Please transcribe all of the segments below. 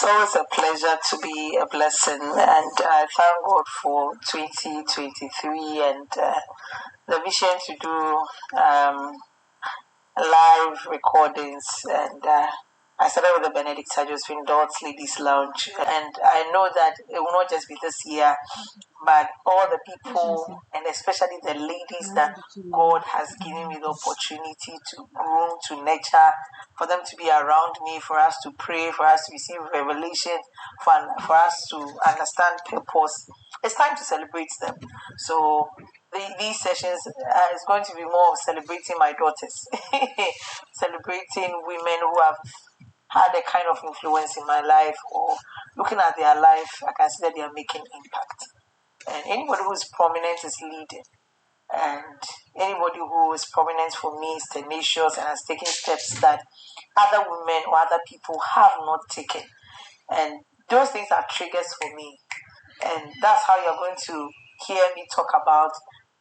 always a pleasure to be a blessing, and I thank God for 2023 and the vision to do live recordings. And I started with the Benedict Josephine Dodds Ladies Lounge, and I know that it will not just be this year, but all the people, and especially the ladies that God has given me the opportunity to groom, to nurture, for them to be around me, for us to pray, for us to receive revelation, for us to understand purpose. It's time to celebrate them. So these sessions is going to be more of celebrating my daughters, celebrating women who have had a kind of influence in my life, or looking at their life, I can see that they are making impact. And anybody who is prominent is leading. And anybody who is prominent for me is tenacious and has taken steps that other women or other people have not taken. And those things are triggers for me. And that's how you're going to hear me talk about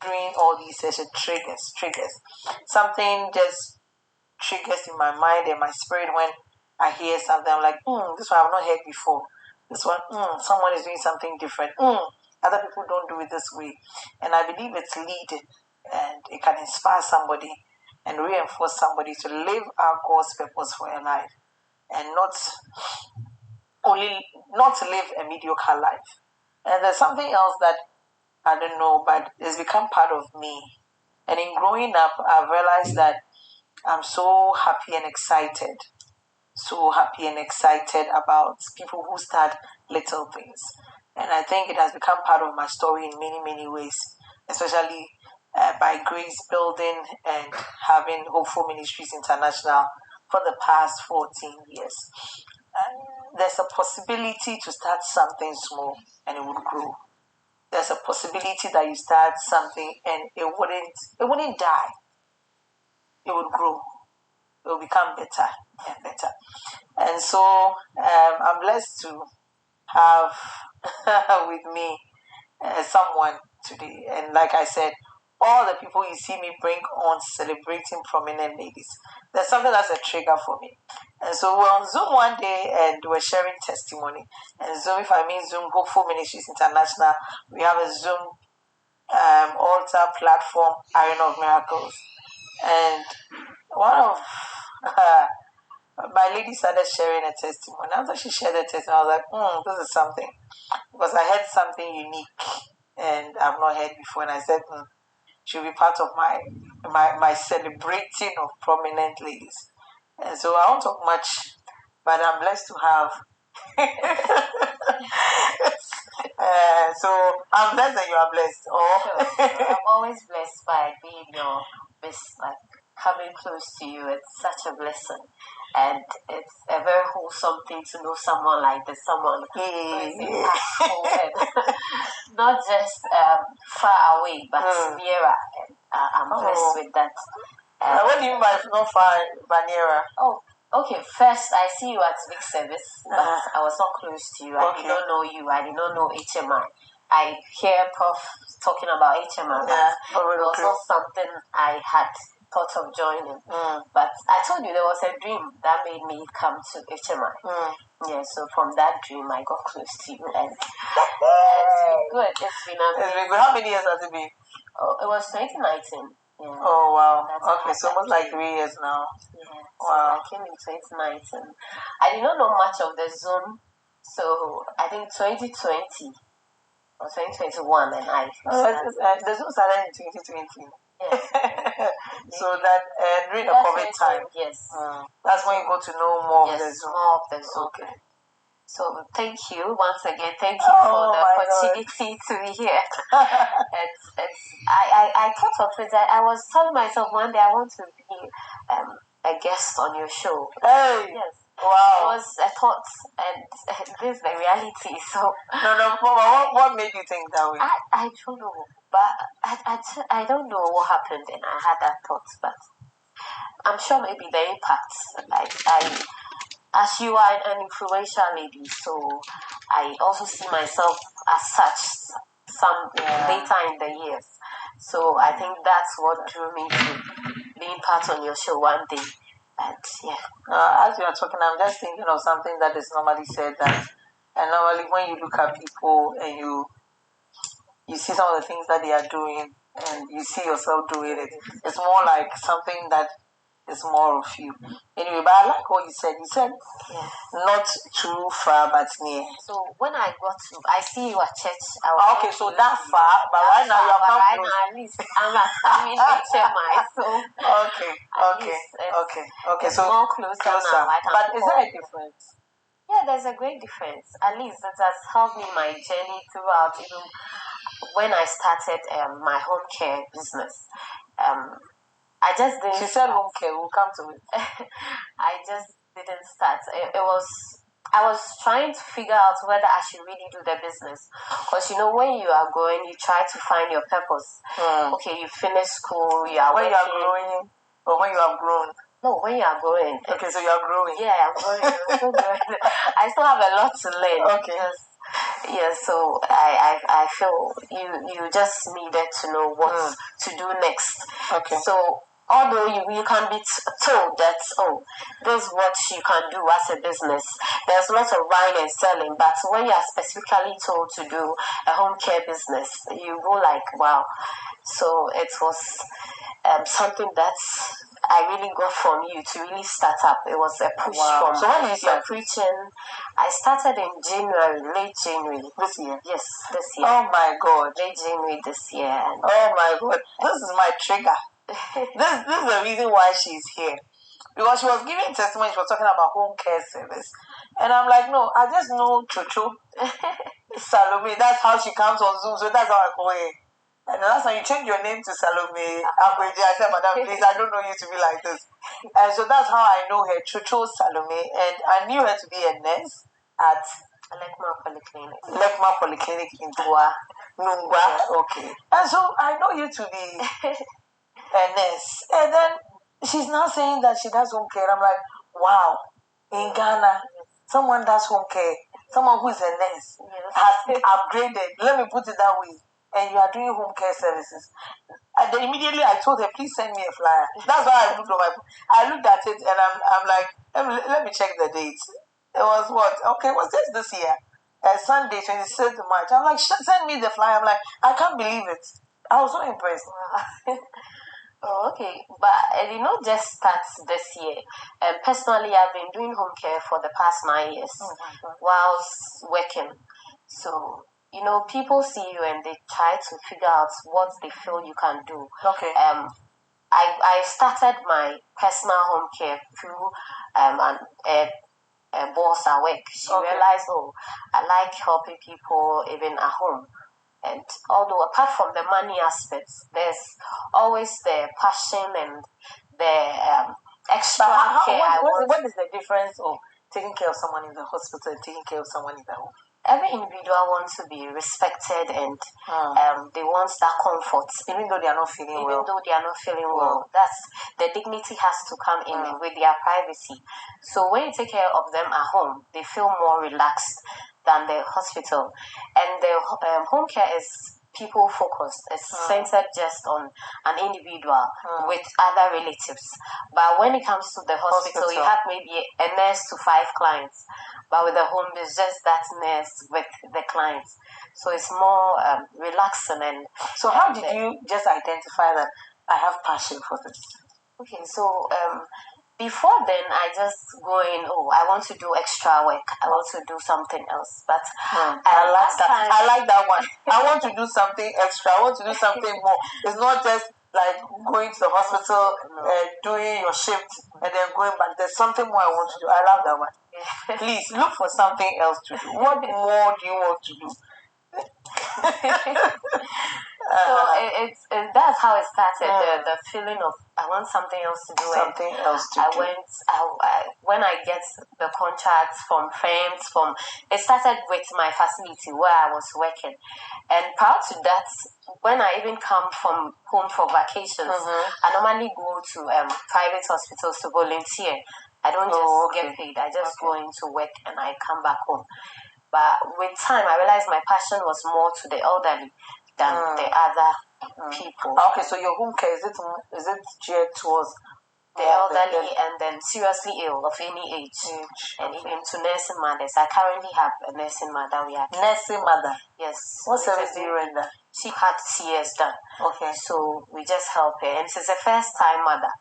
during all these sessions. Triggers. Something just triggers in my mind and my spirit when I hear something. I'm like, this one I've not heard before. This one, someone is doing something different. Other people don't do it this way. And I believe it's leading, and it can inspire somebody and reinforce somebody to live our God's purpose for your life, and not live a mediocre life. And there's something else that I don't know, but it's become part of me. And in growing up, I've realized that I'm so happy and excited about people who start little things. And I think it has become part of my story in many, many ways, especially by Grace building and having Hopeful Ministries International for the past 14 years. There's a possibility to start something small and it would grow. There's a possibility that you start something and it wouldn't die. It would grow. It will become better and better. And so I'm blessed to have with me someone today. And like I said, all the people you see me bring on celebrating prominent ladies, there's something that's a trigger for me. And so we're on Zoom one day and we're sharing testimony. And Zoom, if I mean Zoom, Hopeful Ministries International, we have a Zoom altar platform, Iron of Miracles. And one of my lady started sharing a testimony. After she shared the testimony, I was like, this is something. Because I heard something unique and I've not heard before. And I said, she'll be part of my celebrating of prominent ladies. And so I won't talk much, but I'm blessed to have. So I'm blessed that you are blessed. Sure. I'm always blessed by being your best, like coming close to you. It's such a blessing. And it's a very wholesome thing to know someone like this, someone who is impactful and not just far away, but nearer. And I'm blessed with that. What do you mean by not far, but nearer? Oh, okay. First, I see you at big service, but I was not close to you. I did not know you. I did not know HMI. I hear Prof talking about HMI, but it was not something I had thought of joining. But I told you there was a dream that made me come to HMI. Yeah, so from that dream I got close to you, and it's been good. It's been amazing. How many years has it been? Oh, it was 2019. Yeah. Oh wow. Okay, so almost like 3 years now. Yeah. Wow. So I came in 2019. I did not know much of the Zoom, so I think 2020 or 2021, and the Zoom started in 2020. Yes. So that during the COVID time. Yes. That's when you got to know more of the Zoom. More of the Zoom. Okay. So thank you once again. Thank you for the opportunity to be here. I thought of it. I was telling myself one day I want to be a guest on your show. Hey. Yes. Wow. It was a thought, and this is the reality. So no. What made you think that way? I don't know, but I don't know what happened, and I had that thought. But I'm sure maybe the impact. As you are an influential lady, so I also see myself as such some later in the years. So I think that's what drew me to being part on your show one day. And As you are talking, I'm just thinking of something that is normally said that, and normally when you look at people and you see some of the things that they are doing and you see yourself doing it, it's more like something that is more of you. Anyway, but I like what you said. You said not too far but near. So when I see you at church. Okay, so that far, but right now you have come close. Now at least I'm in HMI, so okay. So more closer now. But is there a difference? Yeah, there's a great difference. At least it has helped me my journey throughout. Even when I started my home care business, I just didn't. She said home care. We'll come to it. I just didn't start. I was trying to figure out whether I should really do the business. Because, when you are growing, you try to find your purpose. Okay, you finish school, you are when working. You are growing, or when you have grown? No, when you are growing. Okay, so you are growing. Yeah, I'm growing. I'm still growing. I still have a lot to learn. Okay. Yeah, so I feel you just needed to know what to do next. Okay. So although you can be told that, this is what you can do as a business, there's lots of buying and selling, but when you are specifically told to do a home care business, you go like, wow. So it was something that I really got from you to really start up. It was a push from so when you your preaching. I started in late January. This year? Yes, this year. Oh my God. Late January this year. Oh my God. This is my trigger. this is the reason why she's here. Because she was giving testimony, she was talking about home care service. And I'm like, no, I just know Chocho. Salome, that's how she comes on Zoom, so that's how I call her. And the last time you changed your name to Salome Ako-Adjei, I said, Madam, please, I don't know you to be like this. And so that's how I know her, Chocho Salome. And I knew her to be a nurse at Lekma Polyclinic in Nungwa. Okay. And so I know you to be a nurse. And then she's now saying that she does home care. I'm like, wow, in Ghana, someone does home care. Someone who is a nurse has upgraded. Let me put it that way. And you are doing home care services. And then immediately I told her, please send me a flyer. That's why I looked at it and I'm like, let me check the dates. It was what? Okay, what's this year? Sunday, 26th of March. I'm like, send me the flyer. I'm like, I can't believe it. I was so impressed. Oh, okay. But it did not just start this year. Personally, I've been doing home care for the past 9 years whilst working. So, people see you and they try to figure out what they feel you can do. Okay. I started my personal home care through a boss at work. She realized, I like helping people even at home. And although apart from the money aspects, there's always the passion and the extra care. What is the difference of taking care of someone in the hospital and taking care of someone in the home? Every individual wants to be respected and they want that comfort. Even though they are not feeling well. That's the dignity has to come in with their privacy. So when you take care of them at home, they feel more relaxed than the hospital. And the home care is people focused. It's centered just on an individual with other relatives. But when it comes to the hospital, you have maybe a nurse to 5 clients. But with the home, it's just that nurse with the clients. So it's more relaxing. And so how did you just identify that I have passion for this? Okay, so before then, I just go in, I want to do extra work. I want to do something else. But I like that. I like that one. I want to do something extra. I want to do something more. It's not just like going to the hospital and doing your shift and then going back. There's something more I want to do. I love that one. Yeah. Please look for something else to do. What more do you want to do? So that's how it started. The feeling of I want something else to do. When I get the contracts from friends, it started with my facility where I was working, and prior to that, when I even come from home for vacations, I normally go to private hospitals to volunteer. I don't just get paid. I just go into work and I come back home. But with time, I realized my passion was more to the elderly than the other people. Okay, so your home care, is it geared towards the elderly, and then seriously ill of any age. And even to nursing mothers. I currently have a nursing mother. We are nursing mother. Yes. What service do you render? She had CS done. Okay. So we just help her, and she's a first-time mother.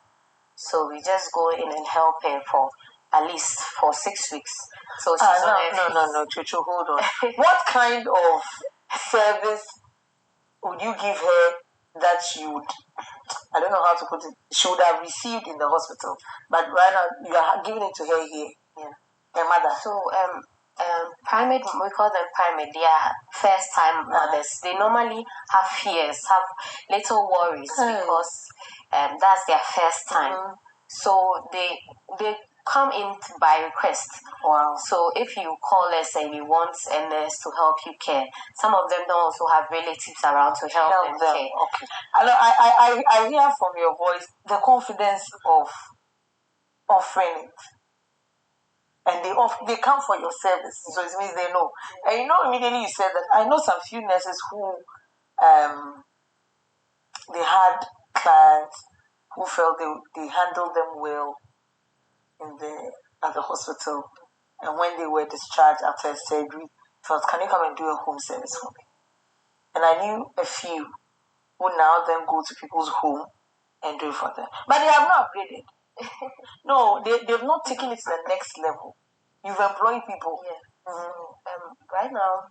So we just go in and help her for at least for 6 weeks. So she's no, Chuchu, hold on. What kind of service would you give her that she would, I don't know how to put it, she would have received in the hospital, but right now you are giving it to her here? Yeah. Her mother. So primate, we call them primate. They are first-time mothers. They normally have fears, have little worries because that's their first time. So they come in by request. Wow. So if you call us and you want a nurse to help you care, some of them don't also have relatives around to help them care. Okay. I hear from your voice the confidence of offering it. And they come for your service, so it means they know. And immediately you said that I know some few nurses who they had clients who felt they handled them well at the hospital, and when they were discharged after a surgery, felt, can you come and do a home service for me? And I knew a few who now then go to people's home and do it for them, but they have not upgraded. No, they've not taken it to the next level. You've employed people. Yeah. Right now,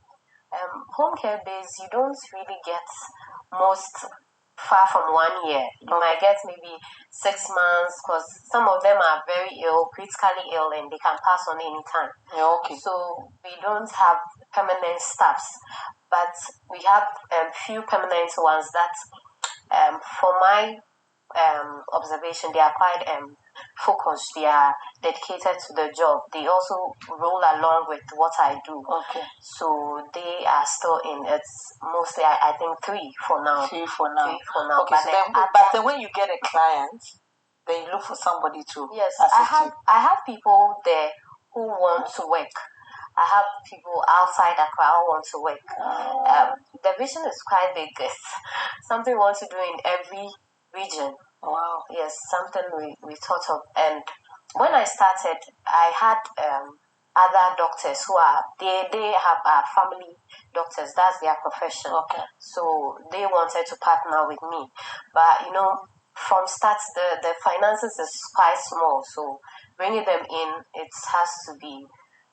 home care base, you don't really get most far from 1 year. You might get maybe 6 months because some of them are very ill, critically ill, and they can pass on any time. Yeah, okay. So we don't have permanent staffs, but we have few permanent ones that, for my observation, they are quite focused. They are dedicated to the job. They also roll along with what I do. Okay. So they are still in. It's mostly I think 3 for now. 3 for now. Okay. But then when you get a client, then you look for somebody to. Yes, I have people there who want to work. I have people outside Accra who want to work. The vision is quite big. It's something we want to do in every region. Wow. Yes, something we thought of. And when I started, I had other doctors who they have family doctors. That's their profession. Okay. So they wanted to partner with me, but from start the finances is quite small. So bringing them in, it has to be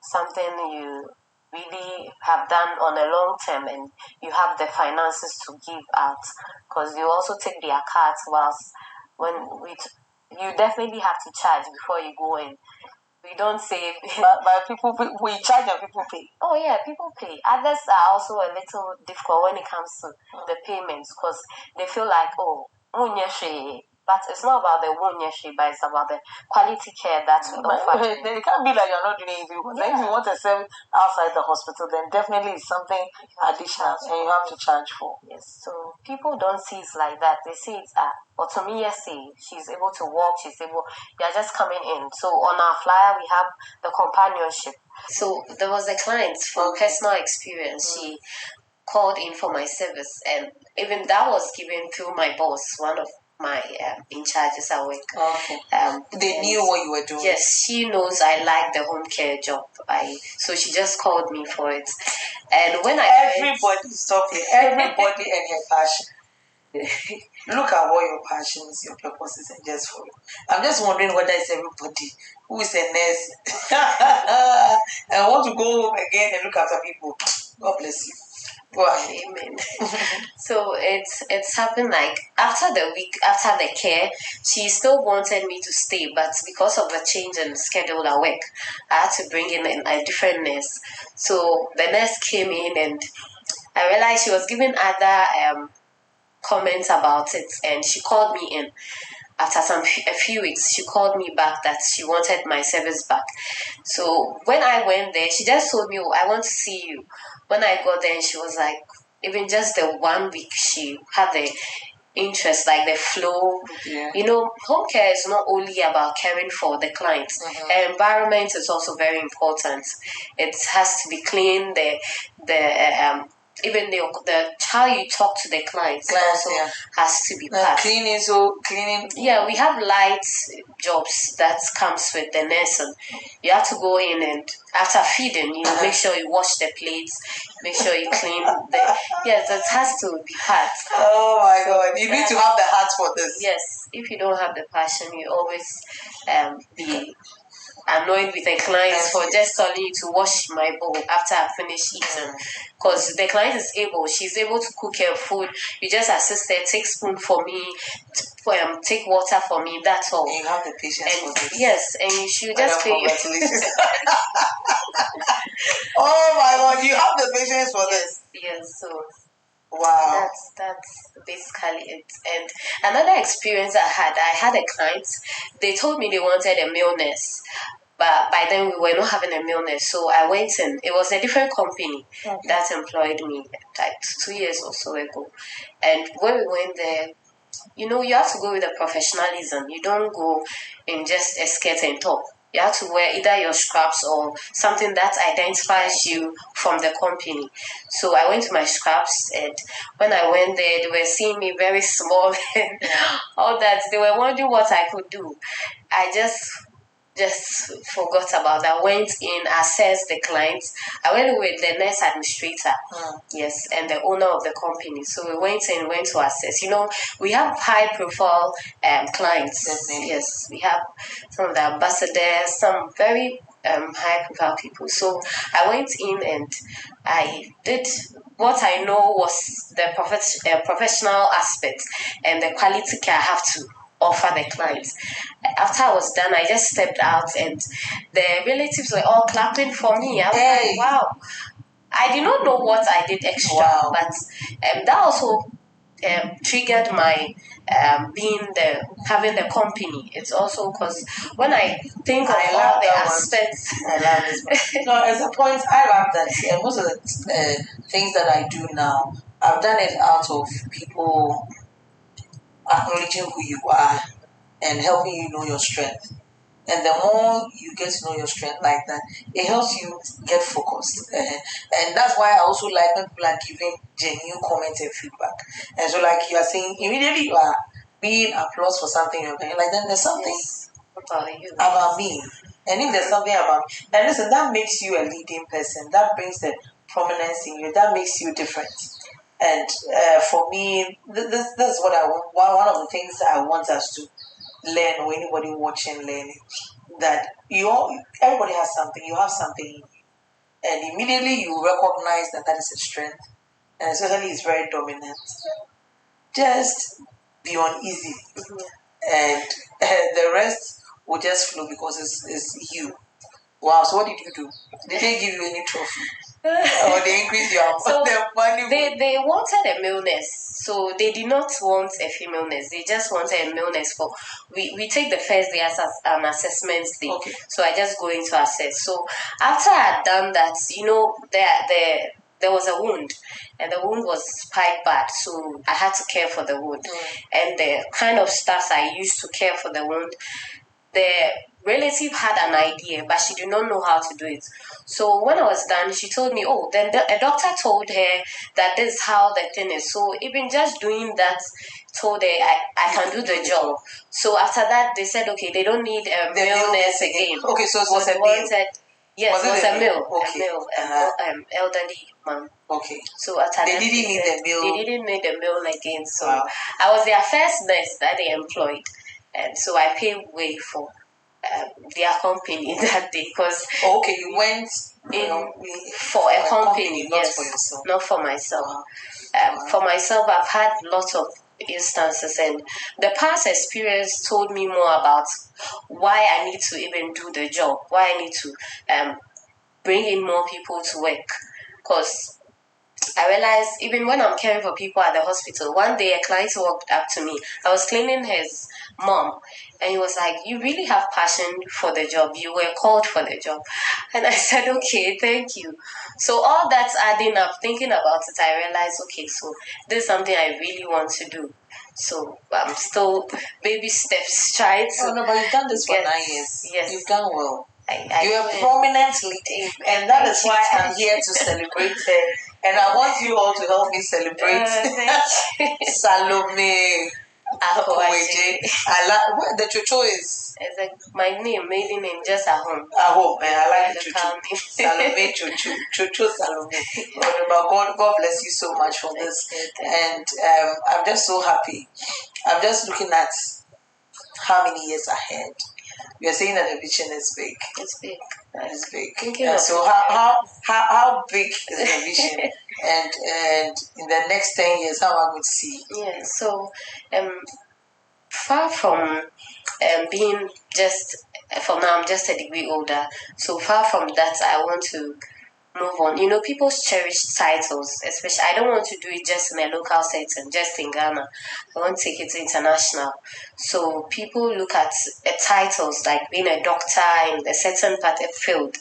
something you really have done on a long term, and you have the finances to give out, because you also take their cards whilst you definitely have to charge before you go in. We don't say but people we charge and people pay. Oh yeah, people pay. Others are also a little difficult when it comes to the payments, because they feel like, but it's not about the wunyeshi, but it's about the quality care that we offer. It can't be like you're not doing anything. Because if you want a service outside the hospital, then definitely it's something additional and you have to charge for. Yes, so people don't see it like that. They see it's Otomiya say she's able to walk, they're just coming in. So on our flyer we have the companionship. So there was a client from personal experience. She called in for my service, and even that was given through my boss, one of my in charges at work. Okay. They knew what you were doing. Yes, she knows I like the home care job. So she just called me for it. And when everybody's talking, everybody and your passion. Look at what your passion is, your purpose is, and just for you. I'm just wondering whether it's everybody who is a nurse and want to go home again and look after people. God bless you. Go ahead. Amen. So it's happened like after the care, she still wanted me to stay, but because of the change in schedule at work, I had to bring in a different nurse. So the nurse came in, and I realized she was giving other comments about it, and she called me in. After a few weeks, she called me back that she wanted my service back. So when I went there, she just told me, I want to see you. When I got there, she was like, even just the 1 week, she had the interest, like the flow. Yeah. Home care is not only about caring for the clients. The environment is also very important. It has to be clean. The even the how you talk to the clients also has to be part. Cleaning. Yeah, we have light jobs that comes with the nursing. You have to go in and after feeding, you make sure you wash the plates, make sure you clean the. Yes, that has to be part. Oh my God! You need to have the heart for this. Yes, if you don't have the passion, you always be annoyed with the clients for just telling you to wash my bowl after I finish eating. Because the client is she's able to cook her food. You just assist her, take spoon for me, take water for me, that's all. You have the patience for this. Yes, and you should just pay. Congratulations. Oh my God, you have the patience for this. Yes, so wow. That's basically it. And another experience I had a client, they told me they wanted a male nurse. But by then we were not having a male nurse, so I went in. It was a different company that employed me like 2 years or so ago. And when we went there, you have to go with the professionalism. You don't go in just a skirt and top. You have to wear either your scrubs or something that identifies you from the company. So I went to my scrubs, and when I went there, they were seeing me very small and all that. They were wondering what I could do. I just forgot about that. Went in, assessed the clients. I went with the nurse administrator, yes, and the owner of the company. So we went to assess. We have high profile clients. Definitely. Yes, we have some of the ambassadors, some very high profile people. So I went in and I did what I know was the professional aspect and the quality care I have to offer the clients. After I was done, I just stepped out and the relatives were all clapping for me. I was like, wow. I did not know what I did extra, but that also triggered my having the company. It's also because when I think of all the aspects. I love this. No, as a point, I love that. Most of the things that I do now, I've done it out of people acknowledging who you are and helping you know your strength. And the more you get to know your strength like that, it helps you get focused. And that's why I also like when people are giving genuine comments and feedback. And so, like you are saying, immediately you are being applause for something you're doing. Like, then there's something about me. And if there's something about me, and listen, that makes you a leading person. That brings the prominence in you. That makes you different. And for me, this is what I want. One of the things I want us to learn, or anybody watching learning, that everybody has something. You have something in you, and immediately you recognize that is a strength, and especially it's very dominant. Just be uneasy, and the rest will just flow because it's you. Wow! So what did you do? Did they give you any trophy? Or they increased your money? They wanted a male nurse, so they did not want a female nurse. They just wanted a male nurse. We take the first day as an assessment day. Okay. So I just go in to assess. So after I had done that, there was a wound, and the wound was quite bad. So I had to care for the wound, and the kind of stuff I used to care for the wound. The relative had an idea, but she did not know how to do it. So when I was done, she told me, then a doctor told her that this is how the thing is. So even just doing that told her I can do the job. So after that, they said, okay, they don't need a male nurse again. Okay, so it was a male. Yes, it was a male. Okay. A male, elderly man. Okay. So after they didn't need the male. They didn't need the male again. So I was their first nurse that they employed. And so I paid way for their company that day because you went for a company, not yes, for yourself. Not for myself. For myself, I've had lots of instances, and the past experience told me more about why I need to even do the job, why I need to bring in more people to work, because I realized even when I'm caring for people at the hospital, one day a client walked up to me. I was cleaning his mom, and he was like, "You really have passion for the job. You were called for the job." And I said, "Okay, thank you." So all that's adding up, thinking about it, I realized, okay, so this is something I really want to do. So I'm still baby steps trying to. Oh no, but you've done this for 9 years. Yes, you've done well. You're a prominent leader, and that is why I'm here to celebrate And I want you all to help me celebrate Salome Ako-Adjei. I like what the Chocho is. It's like my name, maiden name, just at home. At home, and I like the Chocho. Salome Chocho Salome. God bless you so much for this. And I'm just so happy. I'm just looking at how many years ahead. You're saying that the vision is big. It's big. It's big. And so how big is the vision? And in the next 10 years, how am I going to see? Yeah. So far from being just for now, I'm just a degree older. So far from that, I want to move on. You know, people cherish titles, especially. I don't want to do it just in a local setting, just in Ghana. I want to take it international. So people look at titles like being a doctor in a certain part of field.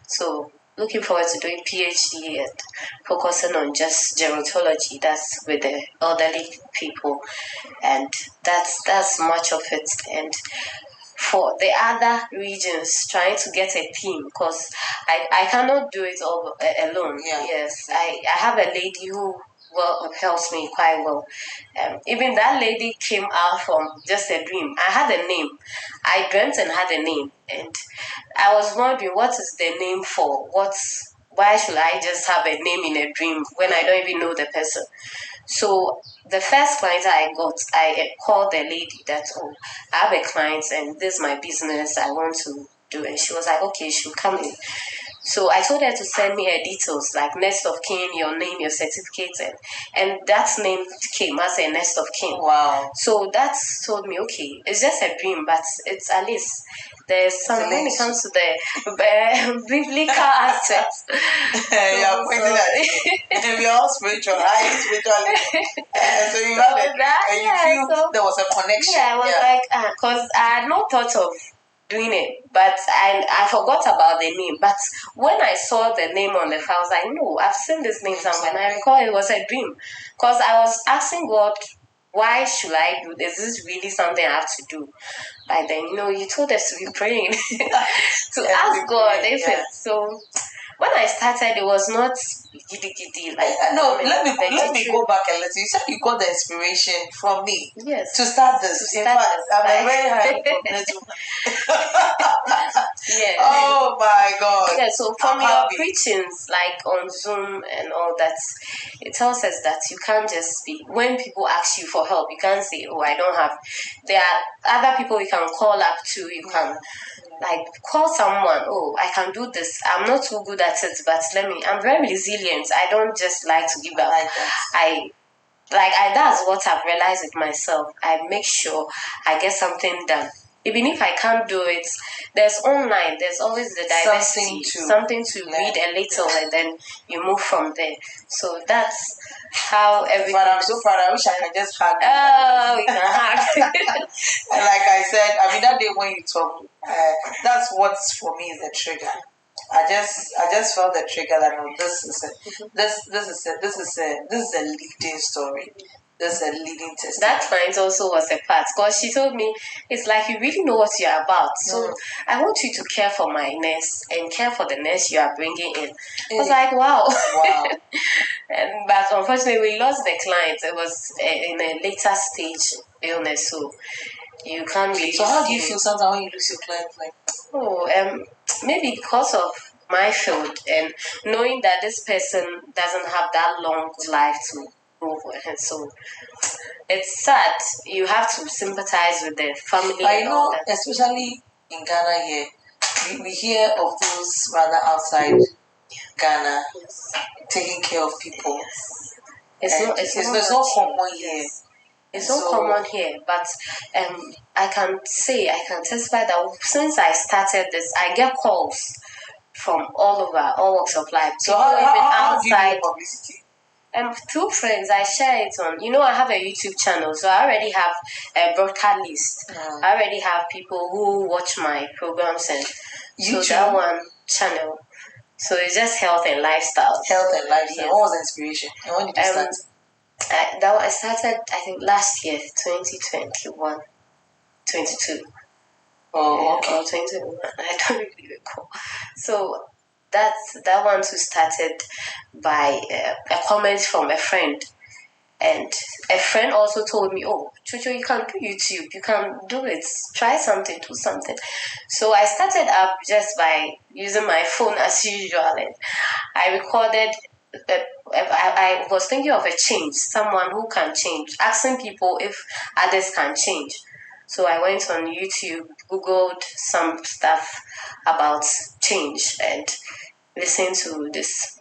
So looking forward to doing PhD and focusing on just gerontology. That's with the elderly people, and that's much of it. And for the other regions, trying to get a team, because I cannot do it all alone. Yeah. Yes, I have a lady who helps me quite well. Even that lady came out from just a dream. I had a name. I dreamt and had a name, and I was wondering, what is the name for? Why should I just have a name in a dream when I don't even know the person? So the first client I got, I called the lady that, I have a client and this is my business, I want to do it. And she was like, okay, she'll come in. So I told her to send me her details, like next of kin, your name, your certificates, and that name came as a next of kin. Wow. So that told me, okay, it's just a dream, but it's at least there's some, when it comes to the biblical aspects. You're pointing at it. And we're all spiritual, highly spiritual. So you have it, and you feel there was a connection. Yeah, I was like, because I had no thought of doing it, but I forgot about the name. But when I saw the name on the file, I was like, no, I've seen this name somewhere, and I recall it was a dream, because I was asking God, why should I do this? Is this really something I have to do? But then, you told us to be praying, to ask God if it's so. When I started, it was not giddy like. No, let me go back a little. You said you got the inspiration from me. Yes. To start this. In fact, I'm a very highly cognizant woman. Yeah. Oh my God. Yeah. So from your preachings, like on Zoom and all that, it tells us that you can't just be. When people ask you for help, you can't say, "Oh, I don't have." There are other people you can call up to. You can. Like, call someone, I can do this. I'm not too good at it, but I'm very resilient. I don't just like to give up. That's what I've realized with myself. I make sure I get something done. Even if I can't do it, there's online, there's always the diversity, something to read a little, and then you move from there. So that's how everything. But I'm so proud. I wish I could just hug you. Oh, we can hug. And like I said, that day when you told me, that's what's for me is the trigger. I just felt the trigger that this is a leading story. This is a leading testimony. That client also was a part, because she told me, it's like you really know what you're about. So I want you to care for my nurse and care for the nurse you are bringing in. I was like, wow. But unfortunately, we lost the client. It was in a later stage illness, so you can't really. So how do you feel sometimes when you lose your client? Maybe because of my field and knowing that this person doesn't have that long life to move with, and so it's sad. You have to sympathize with the family. But especially in Ghana here, we hear of those rather outside Ghana taking care of people. It's not common here. It's not common here, but I can testify that since I started this, I get calls from all over, all walks of life. So how do you do publicity? Through friends, I share it on. I have a YouTube channel, so I already have a broadcast list. I already have people who watch my programs, and YouTube? So that one channel. So it's just health and lifestyle. Health and lifestyle. Yes. What was the inspiration? And when did you start? I started, I think, last year, 2021, 22. Oh, okay. Or 2021. I don't really recall. So that one too started by a comment from a friend. And a friend also told me, oh, Chucho, you can do YouTube. You can do it. Try something, do something. So I started up just by using my phone as usual. And I recorded, I was thinking of a change, someone who can change, asking people if others can change. So I went on YouTube, Googled some stuff about change and listened to this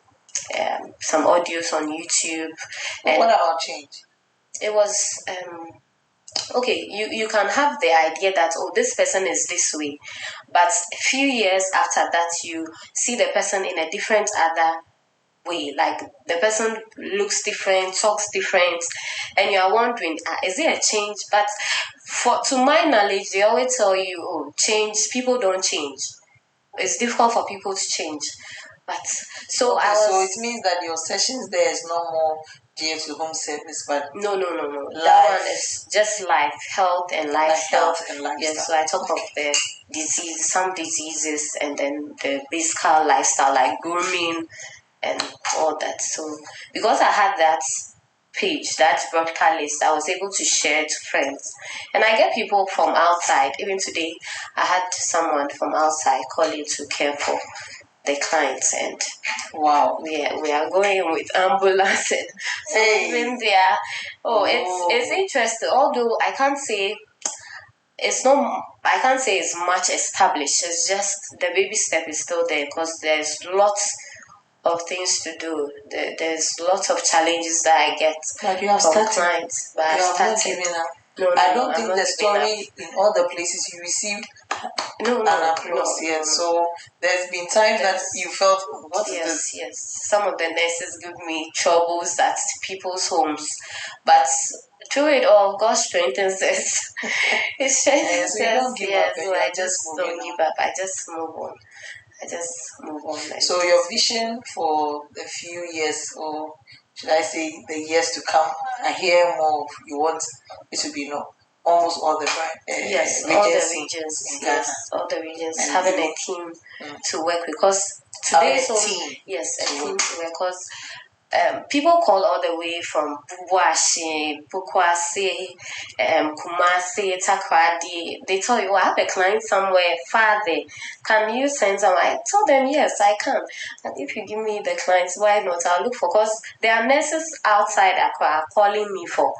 some audios on YouTube. And what about change? It was okay. You can have the idea that this person is this way, but a few years after that, you see the person in a different other way. Like the person looks different, talks different, and you are wondering, is there a change? But to my knowledge, they always tell you, change. People don't change. It's difficult for people to change. But so so it means that your sessions there is no more geared to home service, but no. That one is just life, health and lifestyle. Yes, so I talk of the disease, some diseases, and then the basic lifestyle like grooming and all that. So because I had that page, that broadcast list, I was able to share to friends, and I get people from outside. Even today, I had someone from outside calling to care for the clients, and wow, we are going with ambulance, and so even there, it's interesting. Although I can't say it's much established. It's just the baby step is still there because there's lots of things to do. There's lots of challenges that I get from clients, but I started. No, I don't think the story in all the places you received an applause here. So there's been times that you felt, what is this? Yes. Some of the nurses give me troubles at people's homes, but through it all, God strengthens us. It strengthens us. Don't give up. So I just don't give up. I just move on. So your vision for the few years, or should I say the years to come, I hear more of you want it to be almost all the regions. All the regions and having a team to work with, because today a team to work because people call all the way from Bubuashi, Bukwasi, Kumasi, Takradi. They tell you, I have a client somewhere far there. Can you send someone? I told them, yes, I can. And if you give me the clients, why not? I'll look for, because there are nurses outside Accra calling me for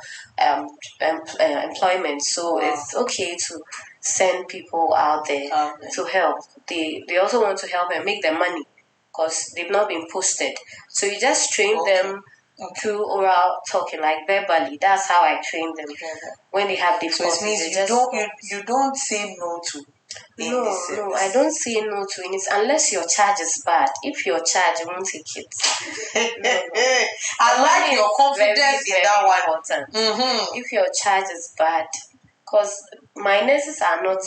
employment. So it's okay to send people out there to help. They also want to help and make them money, because they've not been posted. So you just train them through oral talking, like verbally. That's how I train them. When they have difficulties. So it means you don't say no to. No, I don't say no to it unless your charge is bad. If your charge won't take it. I like your confidence in that one. Mm-hmm. If your charge is bad, because my nurses are not,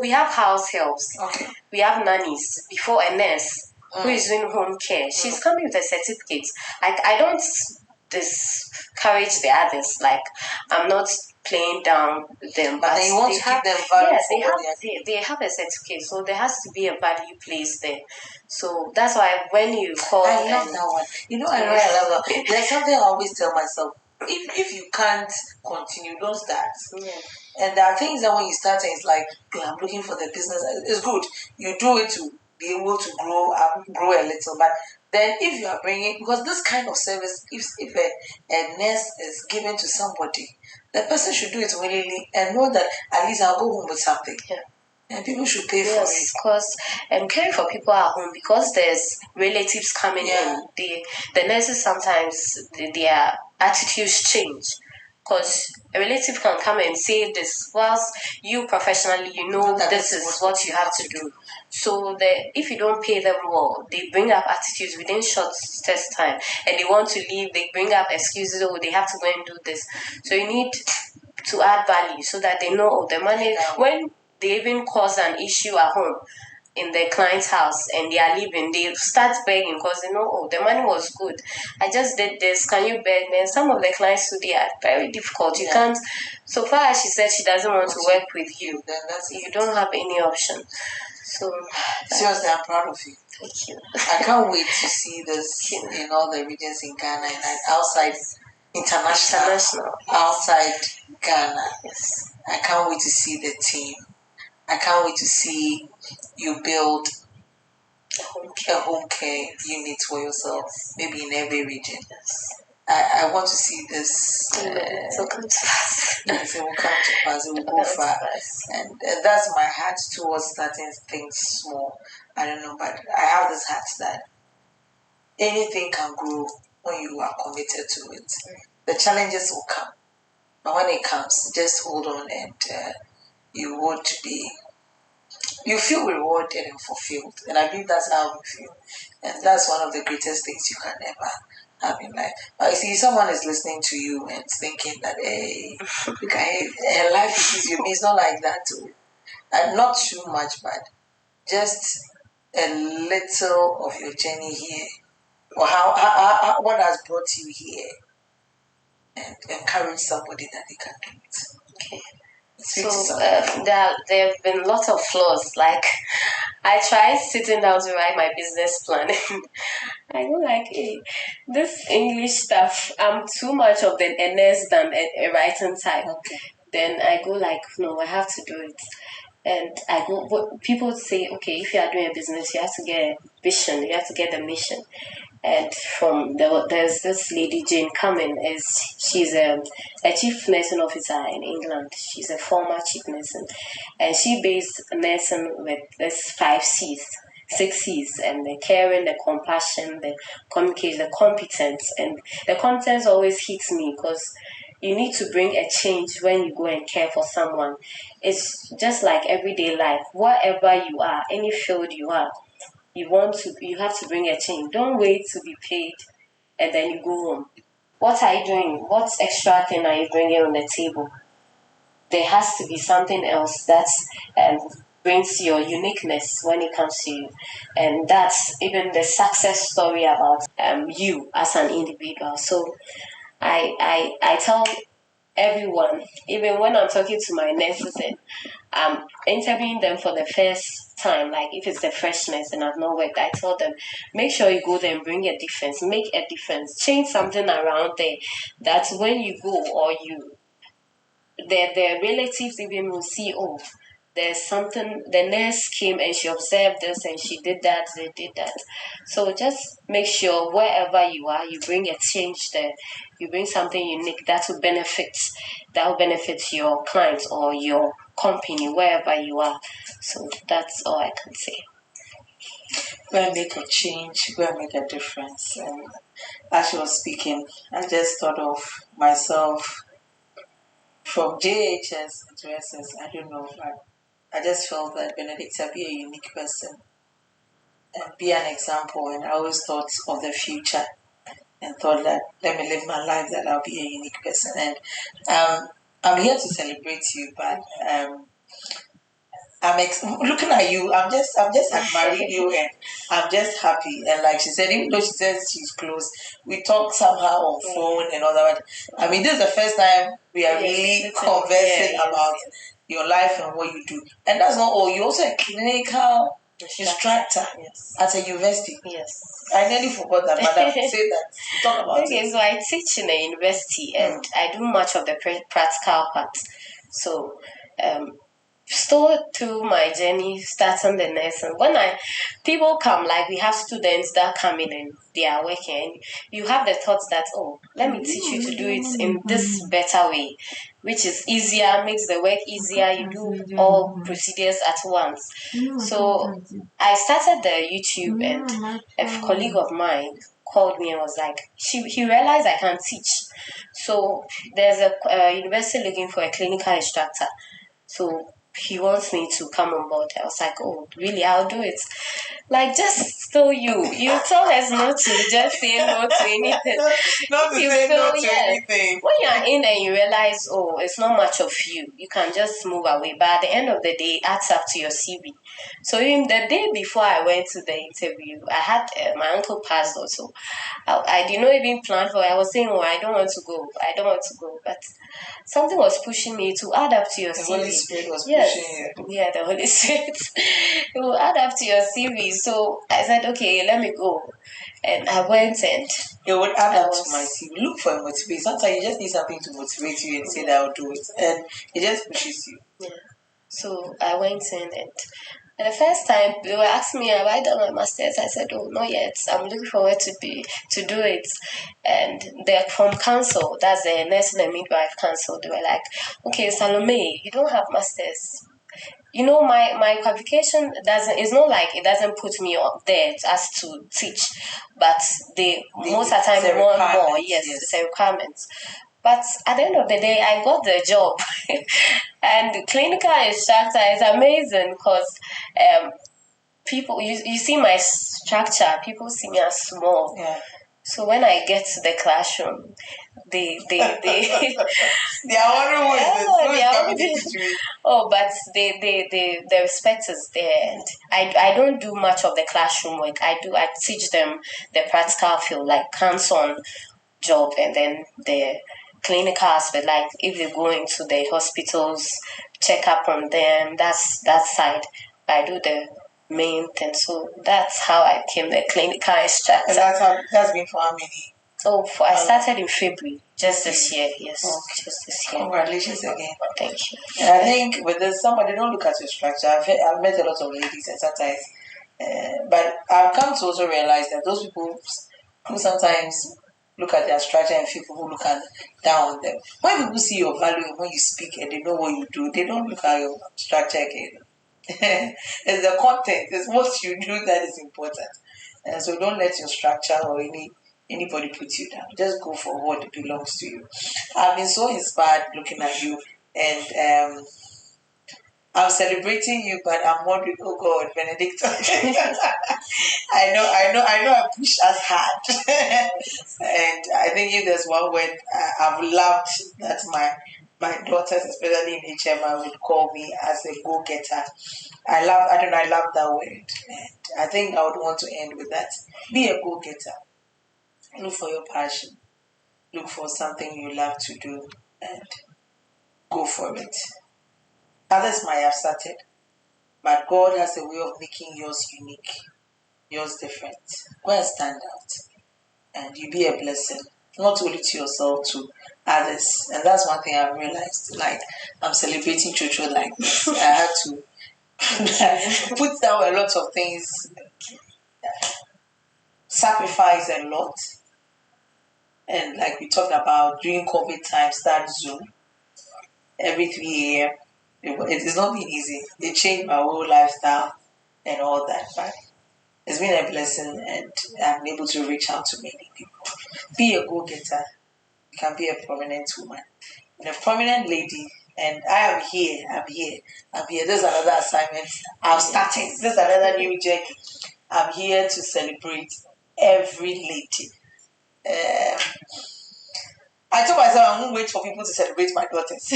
we have house helps. Okay. We have nannies. Before a nurse who is doing home care, she's coming with a certificate. Like, I don't discourage the others. Like, I'm not playing down them, but they want to give them value. Yes, they have a certificate, so there has to be a value placed there. So that's why when you call, I love that one. I love that. There's something I always tell myself: if you can't continue, don't start. Yeah. And there are things that when you start, it's like, I'm looking for the business. It's good. You do it to be able to grow a little, but then if you are bringing, because this kind of service, if a nurse is given to somebody, the person should do it willingly and know that at least I'll go home with something. Yeah. And people should pay for it. Yes, because caring for people at home, because there's relatives coming in, the nurses sometimes, their attitudes change. Because a relative can come and say this, whilst you professionally, this is what you have to do. So if you don't pay them well, they bring up attitudes within short test time, and they want to leave. They bring up excuses. They have to go and do this. So you need to add value so that they know the money. When they even cause an issue at home in their client's house and they are leaving, they start begging because they know, the money was good. I just did this. Can you beg? Then some of the clients today are very difficult. You can't. So far as she said she doesn't want to work with you, then you don't have any option. So seriously, I'm proud of you. Thank you. I can't wait to see this in all the regions in Ghana and outside international outside Ghana. Yes. I can't wait to see the team. I can't wait to see you build a home care unit for yourself, maybe in every region. Yes. I want to see this. It will come to pass. Yes, it will come to pass. It will go far. And that's my heart towards starting things small. I don't know, but I have this heart that anything can grow when you are committed to it. The challenges will come, but when it comes, just hold on and you feel rewarded and fulfilled. And I believe that's how we feel. And that's one of the greatest things you can ever have in life. But you see, someone is listening to you and thinking that, hey, life is easy. It's not like that too. And not too much, but just a little of your journey here, or how what has brought you here, and encourage somebody that they can do it. Okay. So there have been lots of flaws. Like I tried sitting down to write my business plan. I go like, hey, this English stuff, I'm too much of a nurse than a writing type. Okay. Then I go like, no, I have to do it. And I go, people say, okay, if you are doing a business, you have to get a vision, you have to get a mission. And there's this lady, Jane Cumming, she's a chief nursing officer in England. She's a former chief nursing. And she based nursing with this 5 C's. 6 C's, and the caring, the compassion, the communication, the competence. And the competence always hits me because you need to bring a change when you go and care for someone. It's just like everyday life. Wherever you are, any field you are, you have to bring a change. Don't wait to be paid and then you go home. What are you doing? What extra thing are you bringing on the table? There has to be something else that brings your uniqueness when it comes to you. And that's even the success story about you as an individual. So I tell everyone, even when I'm talking to my nurses and I'm interviewing them for the first time, like if it's the freshness and I've not worked, I tell them, make sure you go there and bring a difference, make a difference, change something around there that when you go or their relatives even will see, oh, there's something, the nurse came and she observed this and she did that, they did that. So just make sure wherever you are, you bring a change there. You bring something unique that will benefit your clients or your company, wherever you are. So that's all I can say. Go and make a change, go and make a difference. And as she was speaking, I just thought of myself from JHS to SS. I don't know, but I just felt that Benedicta be a unique person and be an example. And I always thought of the future and thought that let me live my life that I'll be a unique person. And I'm here to celebrate you, but looking at you. I'm just admiring you, and I'm just happy. And like she said, even though she says she's close, we talk somehow on phone and all that. I mean, this is the first time we are really conversing about your life and what you do. And that's not all. You're also a clinical instructor at a university. Yes. I nearly forgot that, Madam. Say that. Talk about it. So I teach in a university and I do much of the practical part. So, still through my journey starting the nursing, when people come, like we have students that come in and they are working, you have the thoughts that, oh, let me teach you to do it in this better way, which is easier, makes the work easier, you do all procedures at once. So I started the YouTube and a colleague of mine called me and was like, he realized I can teach. So there's a university looking for a clinical instructor. So he wants me to come on board. I was like, oh, really? I'll do it. Like, just still you. You told us not to just say no to anything. not to say no to anything. When you're in and you realize, oh, it's not much of you can just move away. But at the end of the day, it adds up to your CV. So even the day before I went to the interview, I had my uncle passed also. I did not even plan for it. I was saying, oh, I don't want to go. But something was pushing me to add up to your CV. The Holy Spirit was pushing you. Yeah, the Holy Spirit. It will add up to your CV. So I said, okay, let me go. And I went and... It would add up to my CV. Look for a motivation. Sometimes you just need something to motivate you and say that I'll do it. And it just pushes you. Yeah. So I went in and the first time they were asking me, have I done my master's? I said, oh, not yet. I'm looking forward to do it. And they're from council, that's the nursing and midwife council. They were like, okay, Salome, you don't have master's. You know, my qualification it's not like it doesn't put me up there as to teach, but they most of the time want more. Yes, it's a requirement. But at the end of the day, I got the job. And the clinical instructor is amazing because people, you see my structure, people see me as small. Yeah. So when I get to the classroom, they they are wondering but the respect is there. And I don't do much of the classroom work. I teach them the practical field, like hands-on job, and then the clinical aspect, like if they go into the hospitals, check up on them, that's that side. I do the main thing. So that's how I became the clinical instructor. And that's been for how many? I started in February, just this year. Yes, just this year. Congratulations again. Thank you. And I think with this, somebody don't look at your structure. I've met a lot of ladies, and sometimes, but I've come to also realize that those people who sometimes look at their structure and people who look down on them. When people see your value when you speak and they know what you do, they don't look at your structure again. It's the content, it's what you do that is important. And so don't let your structure or anybody put you down. Just go for what belongs to you. I've been so inspired looking at you, and I'm celebrating you, but I'm wondering, oh God, Benedict. I know I pushed us hard. And I think if there's one word I've loved that my daughters, especially in HMI, would call me as a go-getter. I love that word. And I think I would want to end with that. Be a go-getter. Look for your passion. Look for something you love to do and go for it. Others might have started, but God has a way of making yours unique, yours different. Go and stand out, and you be a blessing, not only to yourself, to others. And that's one thing I've realized. Like, I'm celebrating Chocho like this. I had to put down a lot of things, sacrifice a lot. And like we talked about, during COVID time, start Zoom every 3 a.m. It has not been easy. It changed my whole lifestyle and all that. But it's been a blessing, and I'm able to reach out to many people. Be a go-getter. You can be a prominent woman and a prominent lady. And I am here. There's another assignment. I'm starting. There's another new journey. I'm here to celebrate every lady. I told myself I won't wait for people to celebrate my daughters.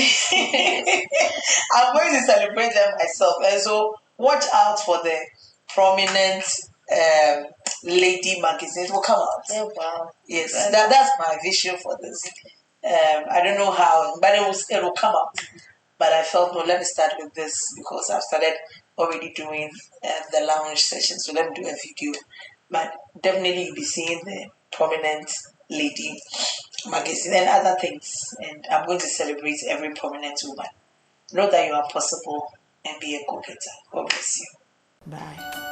I'm going to celebrate them myself. And so watch out for the prominent lady magazines. Will come out. Oh, wow. Yes, that's my vision for this. I don't know how, but it will come out. But I felt, no, let me start with this because I've started already doing the lounge session. So let me do a video. But definitely you'll be seeing the prominent lady magazine and other things. And I'm going to celebrate every prominent woman. Know that you are possible and be a go-getter. God bless you. Bye.